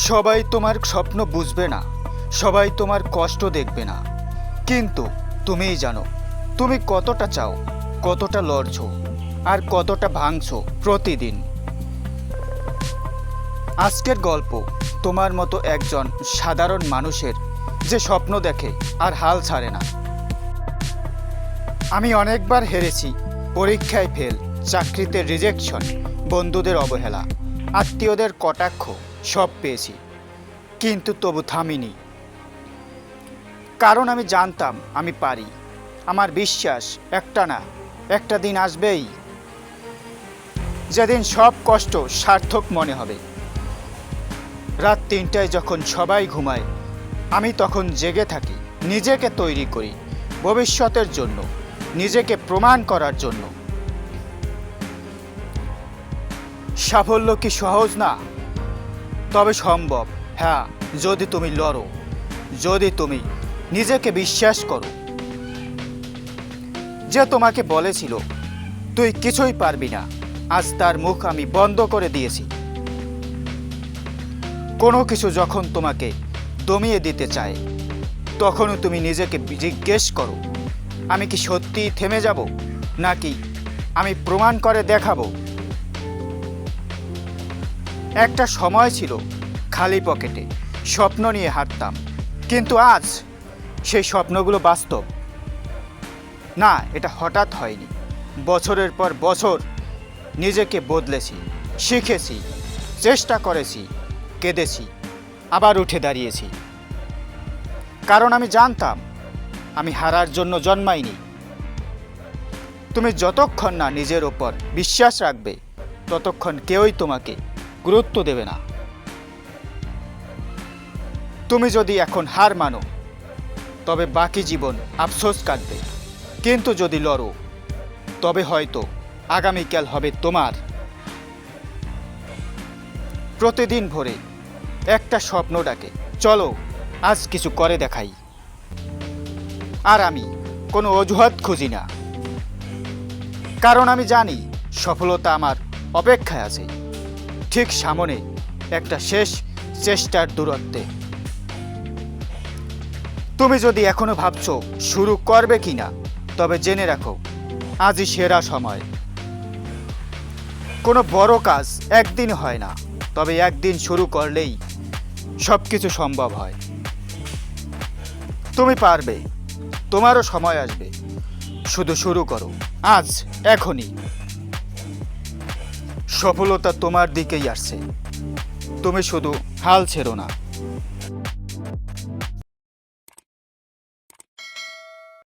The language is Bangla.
সবাই তোমার স্বপ্ন বুঝবে না, সবাই তোমার কষ্ট দেখবে না, কিন্তু তুমিই জানো তুমি কতটা চাও, কতটা লড়ছো আর কতটা ভাঙছো প্রতিদিন। আজকের গল্প তোমার মতো একজন সাধারণ মানুষের যে স্বপ্ন দেখে আর হাল ছাড়ে না। আমি অনেকবার হেরেছি, পরীক্ষায় ফেল, চাকরিতে রিজেকশন, বন্ধুদের অবহেলা, আত্মীয়দের কটাক্ষ সব পেয়েছি, কিন্তু তবু থামিনি। কারণ আমি জানতাম আমি পারি। আমার বিশ্বাস একটা না একটা দিন আসবেই, যেদিন সব কষ্ট সার্থক মনে হবে। রাত ৩টায় যখন সবাই ঘুমায়, আমি তখন জেগে থাকি, নিজেকে তৈরি করি ভবিষ্যতের জন্য, নিজেকে প্রমাণ করার জন্য। সাফল্য কি সহজ না? তবে সম্ভব, হ্যাঁ, যদি তুমি লড়ো, যদি তুমি নিজেকে বিশ্বাস করো। যে তোমাকে বলেছিল তুই কিছুই পারবি না, আজ তার মুখ আমি বন্ধ করে দিয়েছি। কোনো কিছু যখন তোমাকে দমিয়ে দিতে চায়, তখনও তুমি নিজেকে জিজ্ঞেস করো, আমি কি সত্যিই থেমে যাব, নাকি আমি প্রমাণ করে দেখাবো? একটা সময় ছিল খালি পকেটে স্বপ্ন নিয়ে হাঁটতাম, কিন্তু আজ সেই স্বপ্নগুলো বাস্তব। না, এটা হঠাৎ হয়নি, বছরের পর বছর নিজেকে বদলেছি, শিখেছি, চেষ্টা করেছি, কেঁদেছি, আবার উঠে দাঁড়িয়েছি। কারণ আমি জানতাম আমি হারার জন্য জন্মাইনি। তুমি যতক্ষণ না নিজের ওপর বিশ্বাস রাখবে, ততক্ষণ কেউই তোমাকে গুরুত্ব দেবে না। তুমি যদি এখন হার মানো, তবে বাকি জীবন আফসোস কাটবে, কিন্তু যদি লড়ো, তবে হয়তো আগামীকাল হবে তোমার। প্রতিদিন ভোরে একটা স্বপ্ন ডাকে, চলো আজ কিছু করে দেখাই। আর আমি কোনো অজুহাত খুঁজি না, কারণ আমি জানি সফলতা আমার অপেক্ষায় আছে, ঠিক সামনে, একটা শেষ চেষ্টার দূরত্বে। তুমি যদি এখনো ভাবছো শুরু করবে কিনা, তবে জেনে রাখো আজই সেরা সময়। কোনো বড় কাজ একদিন হয় না, তবে একদিন শুরু করলেই সব কিছু সম্ভব হয়। তুমি পারবে, তোমারও সময় আসবে, শুধু শুরু করো আজ, এখনই। সফলতা তোমার দিকেই আসছে, তুমি শুধু হাল ছেড়ো না।